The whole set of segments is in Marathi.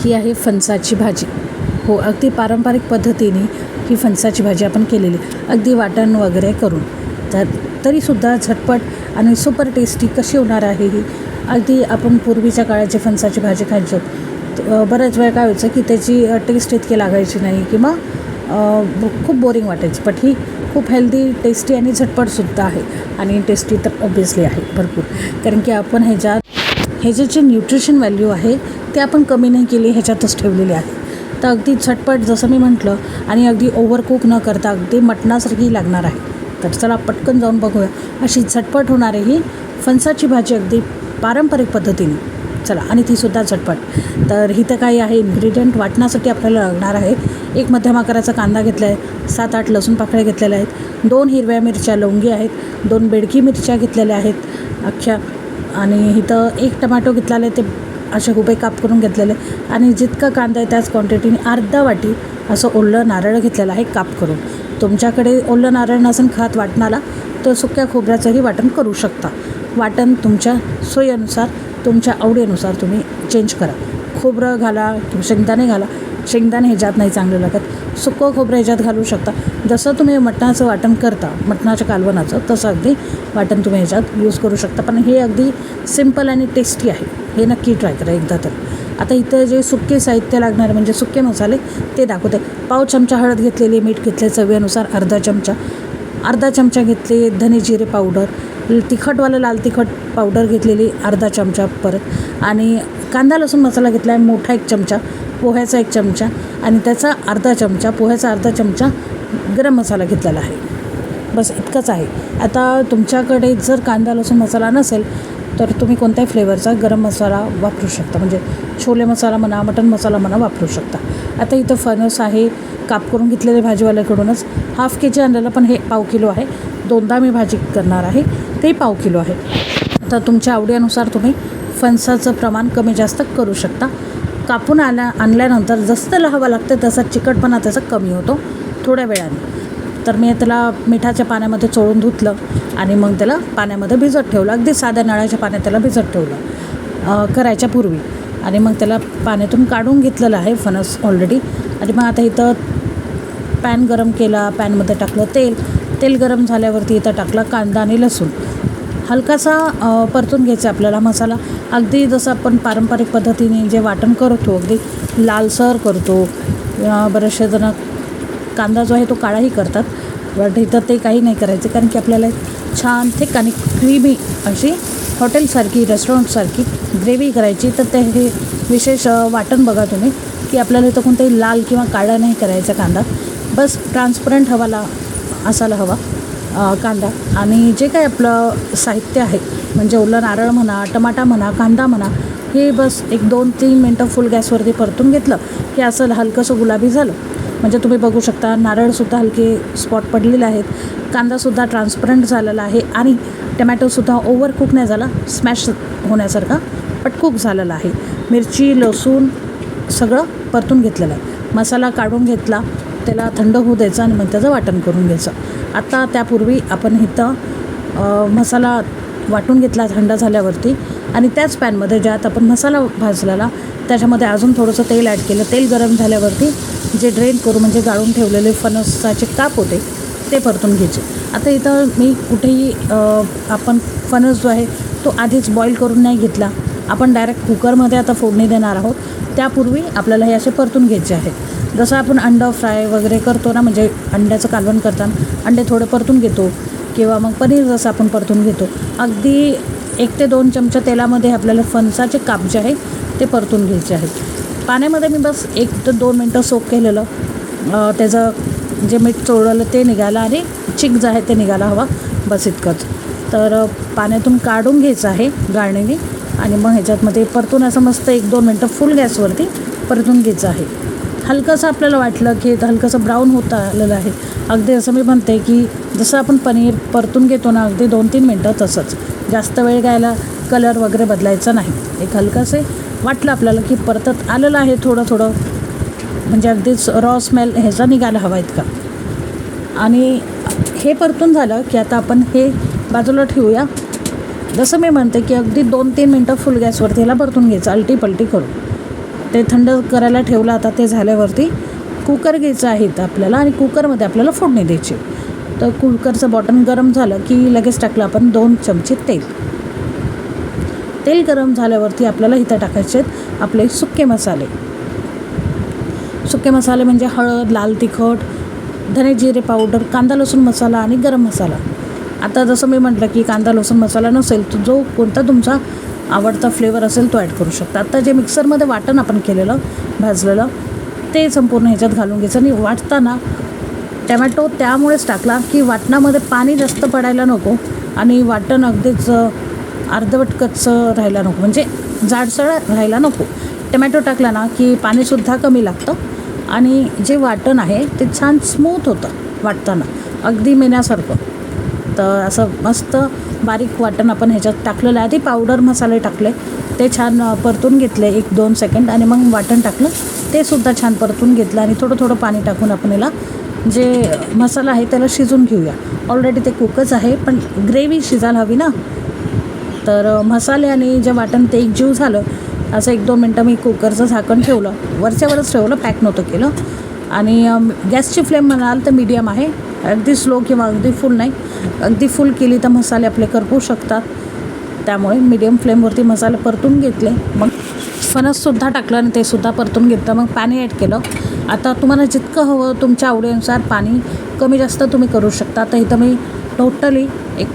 ही आहे फणसाची भाजी. हो, अगदी पारंपरिक पद्धतीने ही फणसाची भाजी आपण केलेली, अगदी वाटण वगैरे करून. तरीसुद्धा झटपट आणि सुपर टेस्टी कशी होणार आहे ही. अगदी आपण पूर्वीच्या काळाची फणसाची भाजी खायचो, बऱ्याच वेळा काय व्हायचं की त्याची टेस्ट इतकी लागायची नाही किंवा खूप बोरिंग वाटायची. बट ही खूप हेल्दी, टेस्टी आणि झटपटसुद्धा आहे. आणि टेस्टी तर ऑब्वियसली आहे भरपूर, कारण की आपण ह्याच्यात जे न्यूट्रिशन व्हॅल्यू आहे ते आपण कमी नाही केली, ह्याच्यातच ठेवलेली आहे. तर अगदी झटपट जसं मी म्हटलं, आणि अगदी ओव्हरकुक न करता अगदी मटणासारखी लागणार आहे. तर चला पटकन जाऊन बघूया अशी झटपट होणारी ही फणसाची भाजी अगदी पारंपरिक पद्धतीने. चला, आणि तीसुद्धा झटपट. तर इथं काही आहे इन्ग्रेडियंट वाटण्यासाठी आपल्याला लागणार आहे. एक मध्यम आकाराचा कांदा घेतला आहे, 7-8 लसूण पाकळ्या घेतलेल्या आहेत, 2 हिरव्या मिरच्या लवंगी आहेत, 2 बेडकी मिरच्या घेतलेल्या आहेत अख्ख्या, आणि इथं 1 टमॅटो घेतलेला आहे, ते असे उभे काप करून घेतलेले. आणि जितका कांदा आहे त्याच क्वांटिटीने अर्धा वाटी असं ओलं नारळ घेतलेलं आहे काप करून. तुमच्याकडे ओलं नारळ नसेल खात वाटणाला तर सुक्या खोबऱ्याचंही वाटण करू शकता. वाटण तुमच्या सोयीनुसार, तुमच्या आवडीनुसार तुम्ही चेंज करा. खोबरं घाला किंवा शेंगदाणे घाला. शेंगदाणे ह्याच्यात नाही चांगलं लागत, सुकं खोबरं ह्याच्यात घालू शकता. जसं तुम्ही मटणाचं वाटण करता, मटणाच्या कालवणाचं, तसं अगदी वाटण तुम्ही ह्याच्यात यूज करू शकता. पण हे अगदी सिम्पल आणि टेस्टी आहे, हे नक्की ट्राय करा एकदा तर. आता इथं जे सुके साहित्य लागणार म्हणजे सुके मसाले ते दाखवते. पाव चमचा हळद घेतलेली, मीठ घेतले चवीनुसार अर्धा चमचा घेतले धने जिरे पावडर, तिखटवालं लाल तिखट पावडर घेतलेली अर्धा चमचा परत, आणि कांदा लसूण मसाला घेतला आहे मोठा 1 चमचा, पोह्याचा 1 चमचा, आणि त्याचा अर्धा चमचा पोह्याचा अर्धा चमचा गरम मसाला घेतलेला आहे. बस इतकंच आहे. आता तुमच्याकडे जर कांदा लसूण मसाला नसेल तर तुम्ही कोणत्याही फ्लेवरचा गरम मसाला वापरू शकता, म्हणजे छोले मसाला म्हणा, मटन मसाला म्हणा वापरू शकता. आता इथं फणस आहे काप करून घेतलेले भाजीवाल्याकडूनच, ½ kg आणलेलं, पण हे पाव किलो आहे. 2दा मी भाजी करणार आहे, ते पाव किलो आहे. आता तुमच्या आवडीनुसार तुम्ही फणसाचं प्रमाण कमी जास्त करू शकता. कापून आणल्यानंतर जसं त्याला हवा लागते तसा चिकटपणा त्याचा कमी होतो थोड्या वेळाने. तर मी त्याला मिठाच्या पाण्यामध्ये चोळून धुतलं आणि मग त्याला पाण्यामध्ये भिजत ठेवलं, अगदी साध्या नळाच्या पाण्यात त्याला भिजत ठेवलं करायच्या पूर्वी. आणि मग त्याला पाण्यातून काढून घेतलेलं आहे फणस ऑलरेडी. आणि मग आता इथं पॅन गरम केला, पॅनमध्ये टाकलं तेल गरम झाल्यावरती इथं टाकला कांदा आणि लसूण. हलकासा परतून घ्यायचा आपल्याला मसाला, अगदी जसं आपण पारंपरिक पद्धतीने जे वाटण करतो अगदी लालसर करतो. बरेचसे जण कांदा जो आहे तो काळाही करतात, बट इथं ते काही नाही करायचे, कारण की आपल्याला छान थिक आणि क्रीमी अशी हॉटेलसारखी, रेस्टॉरंटसारखी ग्रेव्ही करायची. तर ते हे विशेष वाटण बघा तुम्ही, की आपल्याला इथं कोणताही लाल किंवा काळा नाही करायचा कांदा, बस ट्रान्सपरंट असायला हवा कांदा. आणि जे काय आपलं साहित्य आहे म्हणजे ओलं नारळ म्हणा, टमाटा म्हणा, कांदा म्हणा, हे बस 1-2-3 मिनटं फुल गॅसवरती परतून घेतलं की असं हलकंसं गुलाबी झालं. म्हणजे तुम्ही बघू शकता नारळसुद्धा हलके स्पॉट पडलेले आहेत, कांदासुद्धा ट्रान्सपरंट झालेला आहे, आणि टमॅटोसुद्धा ओव्हरकुक नाही झाला, स्मॅश होण्यासारखा पटकुक झालेला आहे. मिरची लसूण सगळं परतून घेतलेलं आहे. मसाला काढून घेतला, त्याला थंड होऊ द्यायचा आणि मग त्याचं वाटण करून घ्यायचं. आता त्यापूर्वी आपण इथं मसाला वाटून घेतला थंड झाल्यावरती, आणि त्याच पॅनमध्ये ज्यात आपण मसाला भाजलेला त्याच्यामध्ये अजून थोडंसं तेल ॲड केलं. तेल गरम झाल्यावरती जे ड्रेन करू म्हणजे गाळून ठेवलेले फणसाचे काप होते ते परतून घ्यायचे. आता इथं मी कुठेही आपण फणस जो आहे तो आधीच बॉईल करून नाही घेतला, आपण डायरेक्ट कुकरमध्ये आता फोडणी देणार आहोत. त्यापूर्वी आपल्याला हे असे परतून घ्यायचे आहेत. जसं आपण अंडं फ्राय वगैरे करतो ना, म्हणजे अंड्याचं कालवण करताना अंडे थोडे परतून घेतो, किंवा मग पनीर जसं आपण परतून घेतो, अगदी 1 ते 2 चमचा तेलामध्ये आपल्याला फणसाचे काप जे आहे ते परतून घ्यायचे आहेत. पाण्यामध्ये मी बस 1 ते 2 मिनटं सोक केलेलं, त्याचं जे मीठ चोळलेलं ते निघालं आणि चिक जे आहे ते निघायला हवा, बस इतकंच. तर पाण्यातून काढून घ्यायचं आहे गाळणीने, आणि मग ह्याच्यातमध्ये परतून असं मस्त 1-2 मिनटं फुल गॅसवरती परतून घ्यायचं आहे. हलकंसं आपल्याला वाटलं की हलकंसं ब्राऊन होत आलेलं आहे, अगदी असं मी म्हणते की जसं आपण पनीर परतून घेतो ना अगदी 2-3 मिनटं, तसंच जास्त वेळ घ्यायला, कलर वगैरे बदलायचा नाही. एक हलकंसे वाटलं आपल्याला की परतत आलेलं आहे थोडं, म्हणजे अगदीच रॉ स्मेल ह्याचा निघायला हवा इतका. आणि हे परतून झालं की आता आपण हे बाजूला ठेवूया. जसं मी म्हणते की अगदी 2-3 मिनटं फुल गॅसवरती ह्याला परतून घ्यायचं, अलटी पलटी करून. ते थंड करायला ठेवलं. आता ते झाल्यावरती कुकर घ्यायचं आहे आपल्याला आणि कुकरमध्ये आपल्याला फोडणी द्यायची. तर कुकरचं बॉटन गरम झालं की लगेच टाकलं आपण 2 चमचे तेल. तेल गरम झाल्यावरती आपल्याला इथं टाकायचे आहेत आपले सुके मसाले. सुके मसाले म्हणजे हळद, लाल तिखट, धने जिरे पावडर, कांदा लसूण मसाला आणि गरम मसाला. आता जसं मी म्हटलं की कांदा लसूण मसाला नसेल तर जो कोणता तुमचा आवडता फ्लेवर असेल तो ॲड करू शकता. आता जे मिक्सरमध्ये वाटण आपण केलेलं भाजलेलं ते संपूर्ण ह्याच्यात घालून घ्यायचं आणि वाटताना टमॅटो त्यामुळेच टाकला की वाटणामध्ये पाणी जास्त पडायला नको आणि वाटण अगदीच अर्धवट कच्चं राहायला नको, म्हणजे जाडसळ राहायला नको. टमॅटो टाकला ना की पाणीसुद्धा कमी लागतं आणि जे वाटण आहे ते छान स्मूथ होतं वाटताना, अगदी मेण्यासारखं. तर असं मस्त बारीक वाटण आपण ह्याच्यात टाकलेलं आहे. आधी पावडर मसाले टाकले, ते छान परतून घेतले 1-2 सेकंड आणि मग वाटण टाकलं, ते सुद्धा छान परतून घेतलं आणि थोडं थोडं पाणी टाकून आपण याला जे मसाला आहे त्याला शिजून घेऊया. ऑलरेडी ते कुकच आहे पण ग्रेव्ही शिजायला हवी ना. तर मसाले आणि जे वाटण ते एकजीव झालं. असं 1-2 मिनटं मी कुकरचं झाकण ठेवलं, वरच्यावरच ठेवलं, पॅक नव्हतं केलं. आणि गॅसची फ्लेम म्हणाल तर मीडियम आहे, अगदी स्लो किंवा अगदी फुल नाही. अगदी फुल केली तर मसाले आपले करपू शकतात, त्यामुळे मीडियम फ्लेमवरती मसाले परतून घेतले. मग फणससुद्धा टाकलं आणि ते सुद्धा परतून घेतलं. मग पाणी ॲड केलं. आता तुम्हाला जितकं हवं तुमच्या आवडीनुसार पाणी कमी जास्त तुम्ही करू शकता. तर इथं मी टोटली 1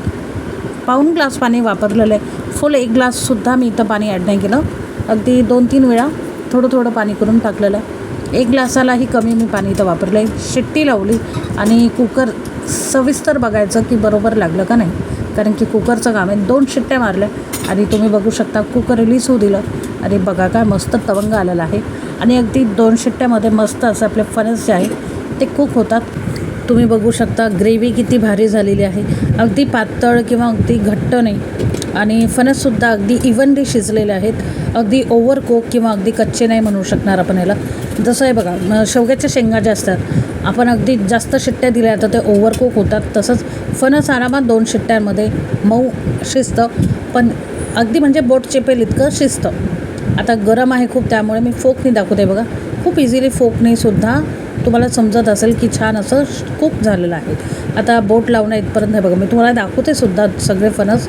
पाऊण ग्लास पाणी वापरलेलं आहे. फुल 1 ग्लाससुद्धा मी इथं पाणी ॲड नाही केलं, अगदी 2-3 वेळा थोडं थोडं पाणी करून टाकलेलं आहे. 1 ग्लासालाही कमी मी पाणी इथं वापरलं आहे. शिट्टी लावली आणि कुकर सविस्तर बघायचं की बरोबर लागलं का नाही, कारण की कुकरचं काम आहे. 2 शिट्ट्या मारल्या आणि तुम्ही बघू शकता कुकर रिलीज होऊ दिलं आणि बघा काय मस्त तवंग आलेला आहे. आणि अगदी 2 शिट्ट्यामध्ये मस्त असं आपले फणस जे आहे ते कुक होतात. तुम्ही बघू शकता ग्रेव्ही किती भारी झालेली आहे, अगदी पातळ किंवा अगदी घट्ट नाही. आणि फणससुद्धा अगदी इव्हनली शिजलेले आहेत, अगदी ओव्हर कुक किंवा अगदी कच्चे नाही म्हणू शकणार आपण याला. जसं आहे बघा शेवग्याच्या शेंगा ज्या असतात आपण अगदी जास्त शिट्ट्या दिल्या तर ते ओव्हर कुक होतात, तसंच फणस आरामात 2 शिट्ट्यांमध्ये मऊ शिजतं, पण अगदी म्हणजे बोट चेपेल इतकं शिजतं. आता गरम आहे खूप त्यामुळे मी फोकनी दाखवते बघा, खूप इझिली फोकनीसुद्धा तुम्हाला समजत असेल की छान असं कुक झालेलं आहे. आता बोट लावणं इथपर्यंत आहे बघा, मी तुम्हाला दाखवते सुद्धा सगळे फणस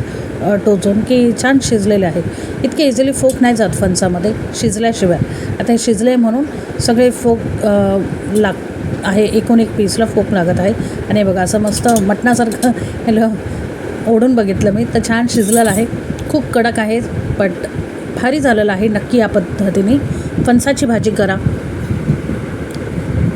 टोचून की छान शिजलेले आहेत. इतके इझिली फोक नाही जात फणसामध्ये शिजल्याशिवाय. आता हे शिजले म्हणून सगळे फोक आहे, 1 पीसला फोक लागत आहे. आणि बघा असं मस्त मटणासारखं ह्याला ओढून बघितलं मी तर छान शिजलेलं आहे. खूप कडक आहे बट भारी झालेलं आहे. नक्की या पद्धतीने फणसाची भाजी करा.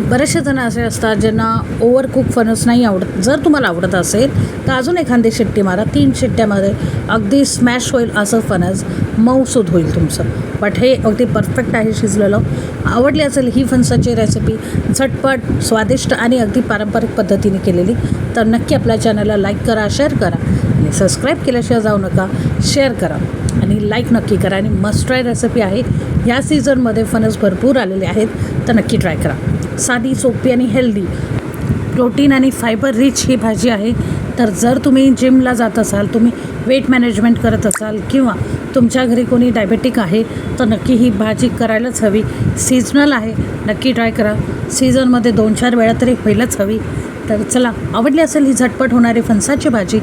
बरेचसे जण असे असतात ज्यांना ओव्हर कुक फणस नाही आवडत. जर तुम्हाला आवडत असेल तर अजून एखादी शिट्टी मारा, 3 शिट्ट्यामध्ये अगदी स्मॅश होईल असं फणस मऊसूद होईल तुमचं. बट हे अगदी परफेक्ट आहे शिजलेलं. आवडली असेल ही फणसाची रेसिपी झटपट, स्वादिष्ट आणि अगदी पारंपरिक पद्धतीने केलेली तर नक्की आपल्या चॅनलला लाईक करा, शेअर करा आणि सबस्क्राईब केल्याशिवाय जाऊ नका. शेअर करा आणि लाईक नक्की करा. आणि मस्ट ट्राय रेसिपी आहे. ह्या सीझनमध्ये फणस भरपूर आलेले आहेत तर नक्की ट्राय करा. साधी, सोपी आणि हेल्दी, प्रोटीन आणि फायबर रिच ही भाजी आहे. तर जर तुम्ही जिमला जात असाल, तुम्ही वेट मॅनेजमेंट करत असाल किंवा तुमच्या घरी कोणी डायबेटिक आहे तर नक्की ही भाजी करायलाच हवी. सीझनल आहे, नक्की ट्राय करा. सीझनमध्ये 2-4 वेळा तरी व्हायलाच हवी. तर चला, आवडली असेल ही झटपट होणारी फणसाची भाजी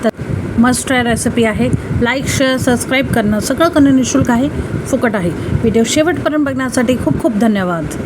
तर मस्ट ट्राय रेसिपी आहे. लाईक, शेअर, सबस्क्राईब करणं सगळं करणं निःशुल्क आहे, फुकट आहे. व्हिडिओ शेवटपर्यंत बघण्यासाठी खूप खूप धन्यवाद.